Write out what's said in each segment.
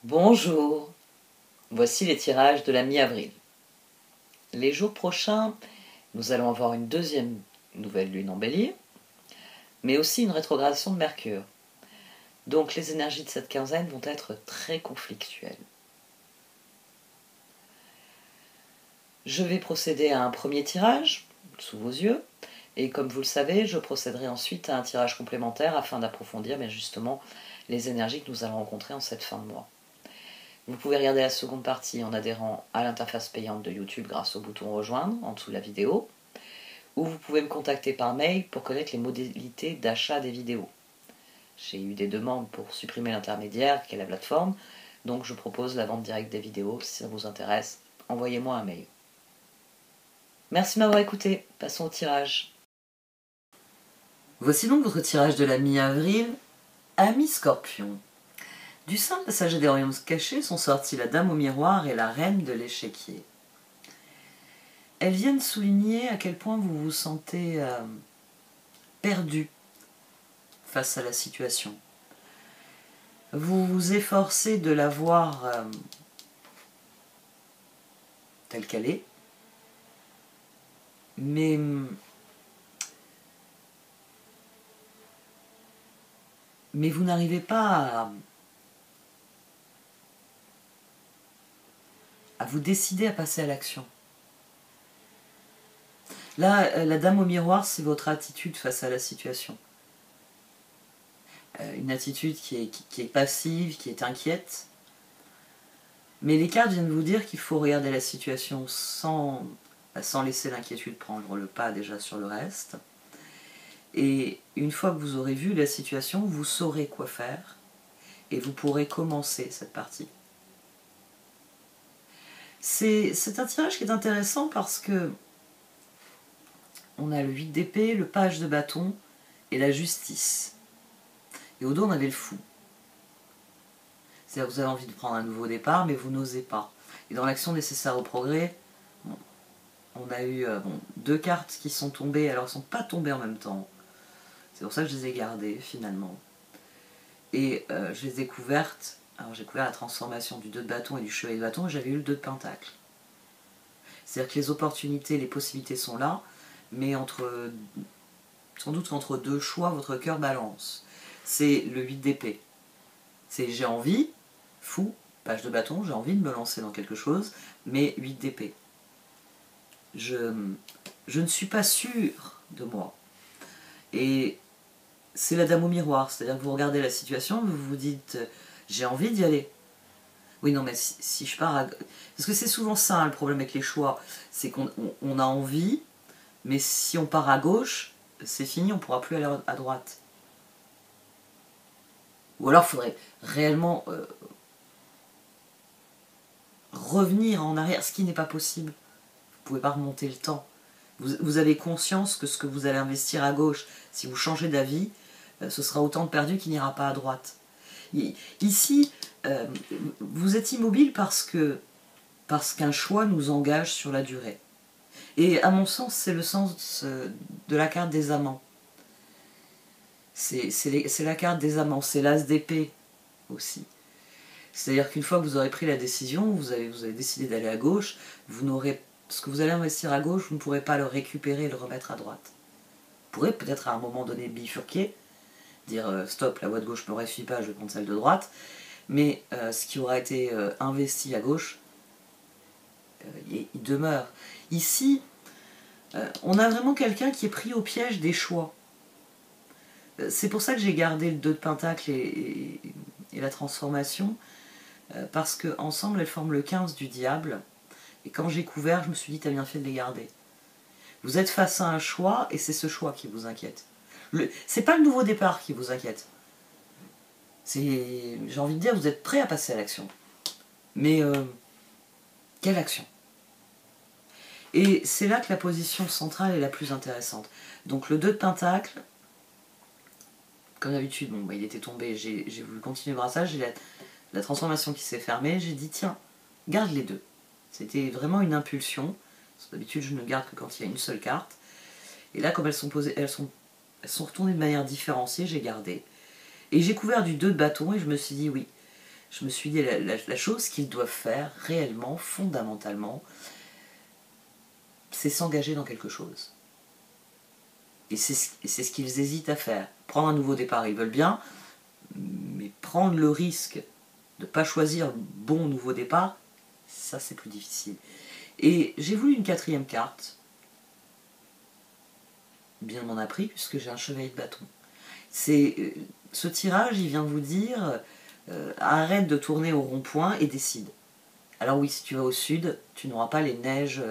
Bonjour, voici les tirages de la mi-avril. Les jours prochains, nous allons avoir une deuxième nouvelle lune en Bélier, mais aussi une rétrogradation de Mercure. Donc les énergies de cette quinzaine vont être très conflictuelles. Je vais procéder à un premier tirage, sous vos yeux, et comme vous le savez, je procéderai ensuite à un tirage complémentaire afin d'approfondir justement les énergies que nous allons rencontrer en cette fin de mois. Vous pouvez regarder la seconde partie en adhérant à l'interface payante de YouTube grâce au bouton rejoindre en dessous de la vidéo, ou vous pouvez me contacter par mail pour connaître les modalités d'achat des vidéos. J'ai eu des demandes pour supprimer l'intermédiaire qui est la plateforme, donc je propose la vente directe des vidéos. Si ça vous intéresse, envoyez-moi un mail. Merci de m'avoir écouté, passons au tirage. Voici donc votre tirage de la mi-avril, Amis Scorpion. Du sein passager des royaumes cachés sont sortis la dame au miroir et la reine de l'échiquier. Elles viennent souligner à quel point vous vous sentez perdu face à la situation. Vous vous efforcez de la voir telle qu'elle est, mais vous n'arrivez pas à vous décider à passer à l'action. Là, la dame au miroir, c'est votre attitude face à la situation. Une attitude qui est passive, qui est inquiète. Mais les cartes viennent vous dire qu'il faut regarder la situation sans laisser l'inquiétude prendre le pas déjà sur le reste. Et une fois que vous aurez vu la situation, vous saurez quoi faire et vous pourrez commencer cette partie. C'est un tirage qui est intéressant parce que on a le 8 d'épée, le page de bâton et la justice. Et au dos, on avait le fou. C'est-à-dire que vous avez envie de prendre un nouveau départ, mais vous n'osez pas. Et dans l'action nécessaire au progrès, on a eu deux cartes qui sont tombées, alors elles ne sont pas tombées en même temps. C'est pour ça que je les ai gardées, finalement. Et je les ai couvertes. Alors j'ai couvert la transformation du 2 de bâton et du chevalier de bâton, et j'avais eu le 2 de pentacle. C'est-à-dire que les opportunités, les possibilités sont là, mais sans doute qu'entre deux choix, votre cœur balance. C'est le 8 d'épée. C'est j'ai envie, fou, page de bâton, j'ai envie de me lancer dans quelque chose, mais 8 d'épée. Je ne suis pas sûr de moi. Et c'est la dame au miroir, c'est-à-dire que vous regardez la situation, vous vous dites j'ai envie d'y aller. Oui, non, mais si je pars à... Parce que c'est souvent ça hein, le problème avec les choix, c'est qu'on a envie, mais si on part à gauche, c'est fini, on ne pourra plus aller à droite. Ou alors il faudrait réellement revenir en arrière, ce qui n'est pas possible. Vous ne pouvez pas remonter le temps. Vous avez conscience que ce que vous allez investir à gauche, si vous changez d'avis, ce sera autant de perdu qu'il n'ira pas à droite. Ici, vous êtes immobile parce qu'un choix nous engage sur la durée. Et à mon sens, c'est le sens de la carte des amants. C'est la carte des amants, c'est l'as d'épée aussi. C'est-à-dire qu'une fois que vous aurez pris la décision, vous avez décidé d'aller à gauche, ce que vous allez investir à gauche, vous ne pourrez pas le récupérer et le remettre à droite. Vous pourrez peut-être à un moment donné bifurquer, dire stop, la voie de gauche ne me réussit pas, je vais prendre celle de droite, mais ce qui aura été investi à gauche, il demeure. Ici, on a vraiment quelqu'un qui est pris au piège des choix. C'est pour ça que j'ai gardé le 2 de pentacle et la transformation, parce qu'ensemble elles forment le 15 du diable, et quand j'ai couvert, je me suis dit, t'as bien fait de les garder. Vous êtes face à un choix, et c'est ce choix qui vous inquiète. C'est pas le nouveau départ qui vous inquiète. J'ai envie de dire, vous êtes prêt à passer à l'action. Mais quelle action? Et c'est là que la position centrale est la plus intéressante. Donc le 2 de pentacle, comme d'habitude, bon, il était tombé, j'ai voulu continuer le brassage, j'ai la transformation qui s'est fermée, j'ai dit tiens, garde les deux. C'était vraiment une impulsion. D'habitude, je ne garde que quand il y a une seule carte. Et là, comme elles sont posées, elles sont retournées de manière différenciée, j'ai gardé. Et j'ai couvert du 2 de bâton et je me suis dit oui, je me suis dit la chose qu'ils doivent faire réellement, fondamentalement, c'est s'engager dans quelque chose. Et c'est ce qu'ils hésitent à faire. Prendre un nouveau départ, ils veulent bien, mais prendre le risque de ne pas choisir le bon nouveau départ, ça c'est plus difficile. Et j'ai voulu une 4e carte. Bien m'en a pris puisque j'ai un chevalier de bâton. Ce tirage, il vient vous dire arrête de tourner au rond-point et décide. Alors oui, si tu vas au sud, tu n'auras pas les neiges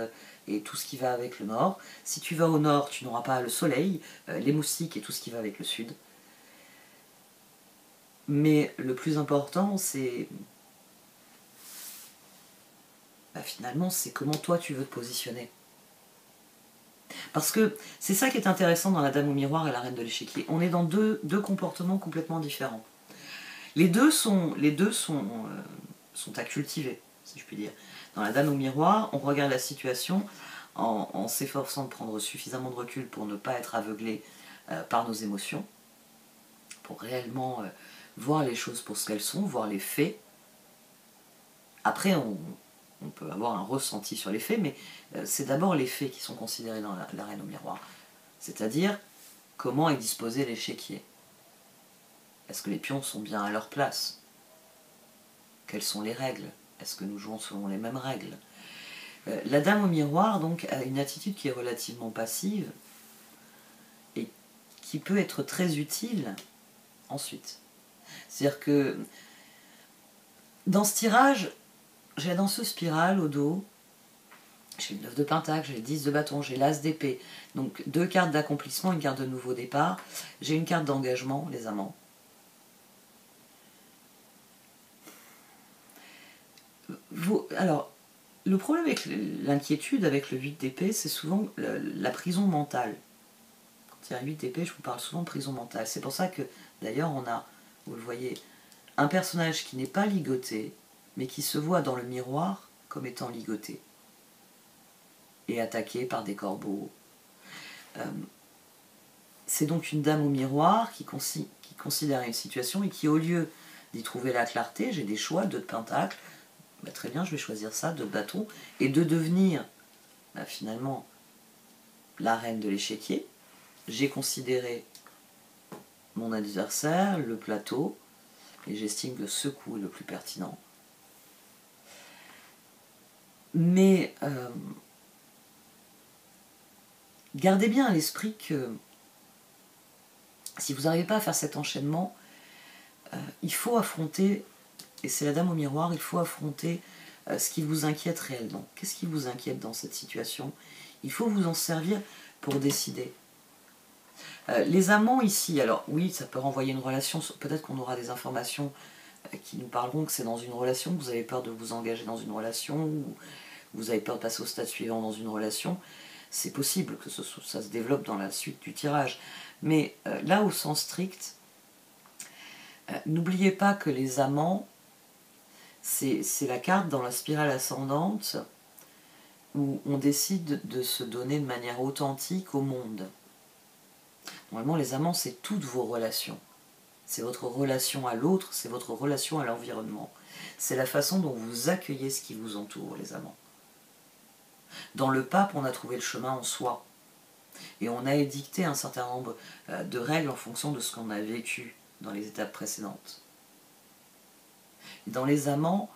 et tout ce qui va avec le nord. Si tu vas au nord, tu n'auras pas le soleil, les moustiques et tout ce qui va avec le sud. Mais le plus important, c'est... finalement, c'est comment toi tu veux te positionner. Parce que c'est ça qui est intéressant dans la Dame au miroir et la Reine de l'échiquier. On est dans deux comportements complètement différents. Les deux sont à cultiver, si je puis dire. Dans la Dame au miroir, on regarde la situation en s'efforçant de prendre suffisamment de recul pour ne pas être aveuglé par nos émotions, pour réellement voir les choses pour ce qu'elles sont, voir les faits. Après, on peut avoir un ressenti sur les faits, mais c'est d'abord les faits qui sont considérés dans la Reine au miroir. C'est-à-dire, comment est disposé l'échiquier? Est-ce que les pions sont bien à leur place? Quelles sont les règles? Est-ce que nous jouons selon les mêmes règles? La Dame au miroir, donc, a une attitude qui est relativement passive et qui peut être très utile ensuite. C'est-à-dire que dans ce tirage, j'ai la danseuse spirale au dos, j'ai le 9 de pentacle, j'ai le 10 de bâton, j'ai l'as d'épée. Donc 2 cartes d'accomplissement, une carte de nouveau départ. J'ai une carte d'engagement, les amants. Alors, le problème avec l'inquiétude avec le 8 d'épée, c'est souvent la prison mentale. Quand il y a un 8 d'épée, je vous parle souvent de prison mentale. C'est pour ça que, d'ailleurs, on a, vous le voyez, un personnage qui n'est pas ligoté, mais qui se voit dans le miroir comme étant ligoté et attaqué par des corbeaux. C'est donc une dame au miroir qui considère une situation et qui, au lieu d'y trouver la clarté, j'ai des choix, 2 de pentacle, très bien, je vais choisir ça, 2 de bâton, et de devenir finalement la reine de l'échiquier. J'ai considéré mon adversaire, le plateau, et j'estime que ce coup est le plus pertinent. Mais gardez bien à l'esprit que si vous n'arrivez pas à faire cet enchaînement, il faut affronter, et c'est la Dame au miroir, il faut affronter ce qui vous inquiète réellement. Qu'est-ce qui vous inquiète dans cette situation? Il faut vous en servir pour décider. Les amants ici, alors oui, ça peut renvoyer une relation, peut-être qu'on aura des informations qui nous parleront que c'est dans une relation, que vous avez peur de vous engager dans une relation, ou vous avez peur de passer au stade suivant dans une relation. C'est possible que ça se développe dans la suite du tirage. Mais là, au sens strict, n'oubliez pas que les amants, c'est la carte dans la spirale ascendante où on décide de se donner de manière authentique au monde. Normalement, les amants, c'est toutes vos relations. C'est votre relation à l'autre, c'est votre relation à l'environnement. C'est la façon dont vous accueillez ce qui vous entoure, les amants. Dans le pape, on a trouvé le chemin en soi. Et on a édicté un certain nombre de règles en fonction de ce qu'on a vécu dans les étapes précédentes. Et dans les amants,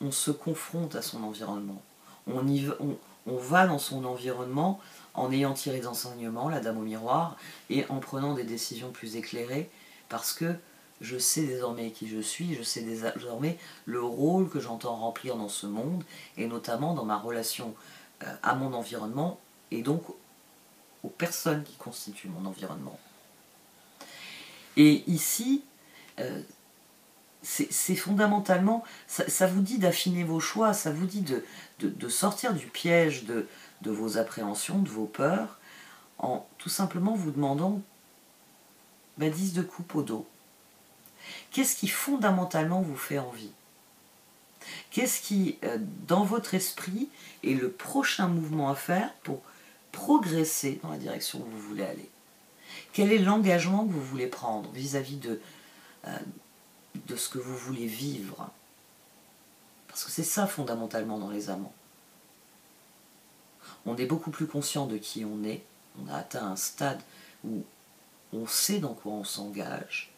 on se confronte à son environnement. On va dans son environnement en ayant tiré des enseignements, la Dame au miroir, et en prenant des décisions plus éclairées, parce que je sais désormais qui je suis, je sais désormais le rôle que j'entends remplir dans ce monde, et notamment dans ma relation à mon environnement, et donc aux personnes qui constituent mon environnement. Et ici, c'est fondamentalement, ça vous dit d'affiner vos choix, ça vous dit de sortir du piège de vos appréhensions, de vos peurs, en tout simplement vous demandant 10 de coupe au dos. Qu'est-ce qui fondamentalement vous fait envie? Qu'est-ce qui, dans votre esprit, est le prochain mouvement à faire pour progresser dans la direction où vous voulez aller? Quel est l'engagement que vous voulez prendre vis-à-vis de ce que vous voulez vivre. Parce que c'est ça fondamentalement dans les amants. On est beaucoup plus conscient de qui on est. On a atteint un stade où on sait dans quoi on s'engage.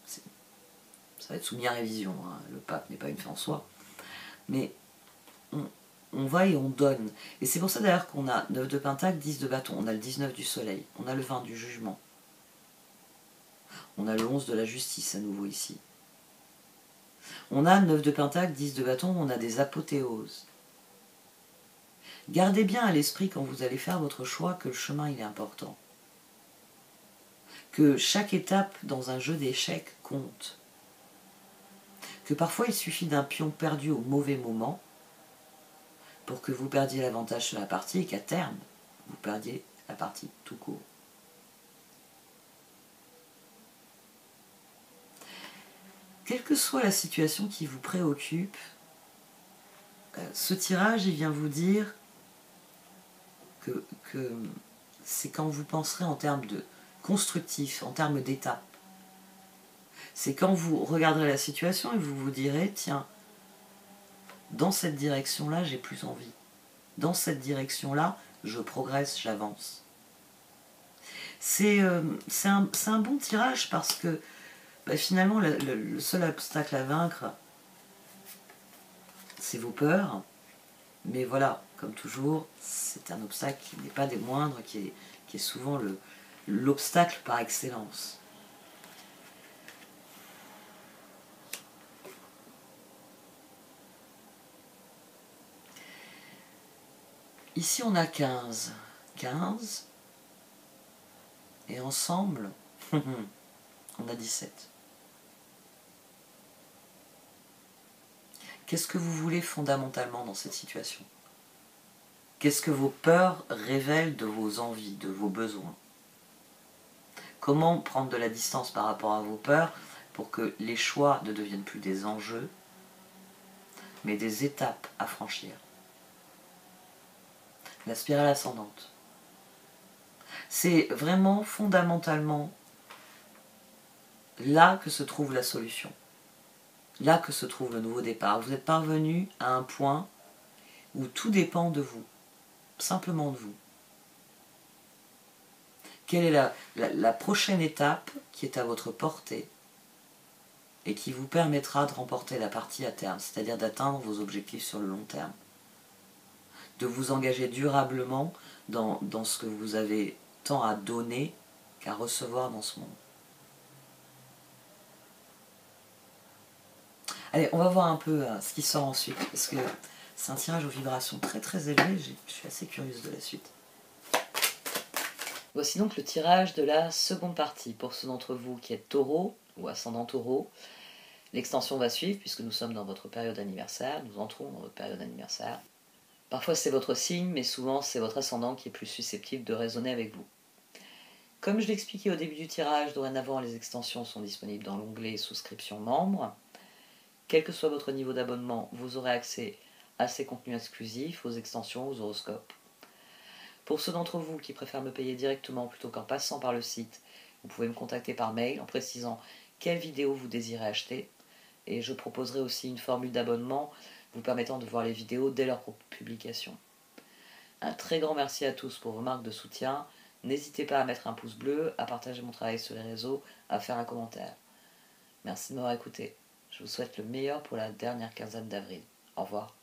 Ça va être soumis à révision, hein. Le pape n'est pas une fin en soi. Mais on va et on donne. Et c'est pour ça d'ailleurs qu'on a 9 de pentacle, 10 de bâton. On a le 19 du soleil. On a le 20 du jugement. On a le 11 de la justice à nouveau ici. On a 9 de pentacle, 10 de bâton, on a des apothéoses. Gardez bien à l'esprit quand vous allez faire votre choix que le chemin il est important. Que chaque étape dans un jeu d'échecs compte. Que parfois il suffit d'un pion perdu au mauvais moment pour que vous perdiez l'avantage sur la partie et qu'à terme, vous perdiez la partie tout court. Quelle que soit la situation qui vous préoccupe, ce tirage il vient vous dire que c'est quand vous penserez en termes de constructif, en termes d'étapes. C'est quand vous regarderez la situation et vous vous direz, tiens, dans cette direction-là, j'ai plus envie. Dans cette direction-là, je progresse, j'avance. C'est un bon tirage parce que finalement, le seul obstacle à vaincre, c'est vos peurs. Mais voilà, comme toujours, c'est un obstacle qui n'est pas des moindres, qui est souvent l'obstacle par excellence. Ici, on a 15. 15. Et ensemble, on a 17. Qu'est-ce que vous voulez fondamentalement dans cette situation? Qu'est-ce que vos peurs révèlent de vos envies, de vos besoins? Comment prendre de la distance par rapport à vos peurs pour que les choix ne deviennent plus des enjeux, mais des étapes à franchir? La spirale ascendante. C'est vraiment fondamentalement là que se trouve la solution. Là que se trouve le nouveau départ. Vous êtes parvenu à un point où tout dépend de vous. Simplement de vous. Quelle est la prochaine étape qui est à votre portée et qui vous permettra de remporter la partie à terme, c'est-à-dire d'atteindre vos objectifs sur le long terme? De vous engager durablement dans ce que vous avez tant à donner qu'à recevoir dans ce monde. Allez, on va voir un peu ce qui sort ensuite, parce que c'est un tirage aux vibrations très très élevées, je suis assez curieuse de la suite. Voici donc le tirage de la seconde partie. Pour ceux d'entre vous qui êtes taureau ou ascendant taureau, l'extension va suivre puisque nous sommes dans votre période anniversaire, nous entrons dans votre période anniversaire. Parfois c'est votre signe, mais souvent c'est votre ascendant qui est plus susceptible de résonner avec vous. Comme je l'ai expliqué au début du tirage, dorénavant les extensions sont disponibles dans l'onglet souscription membre. Quel que soit votre niveau d'abonnement, vous aurez accès à ces contenus exclusifs, aux extensions, aux horoscopes. Pour ceux d'entre vous qui préfèrent me payer directement plutôt qu'en passant par le site, vous pouvez me contacter par mail en précisant quelle vidéo vous désirez acheter. Et je proposerai aussi une formule d'abonnement vous permettant de voir les vidéos dès leur publication. Un très grand merci à tous pour vos marques de soutien. N'hésitez pas à mettre un pouce bleu, à partager mon travail sur les réseaux, à faire un commentaire. Merci de m'avoir écouté. Je vous souhaite le meilleur pour la dernière quinzaine d'avril. Au revoir.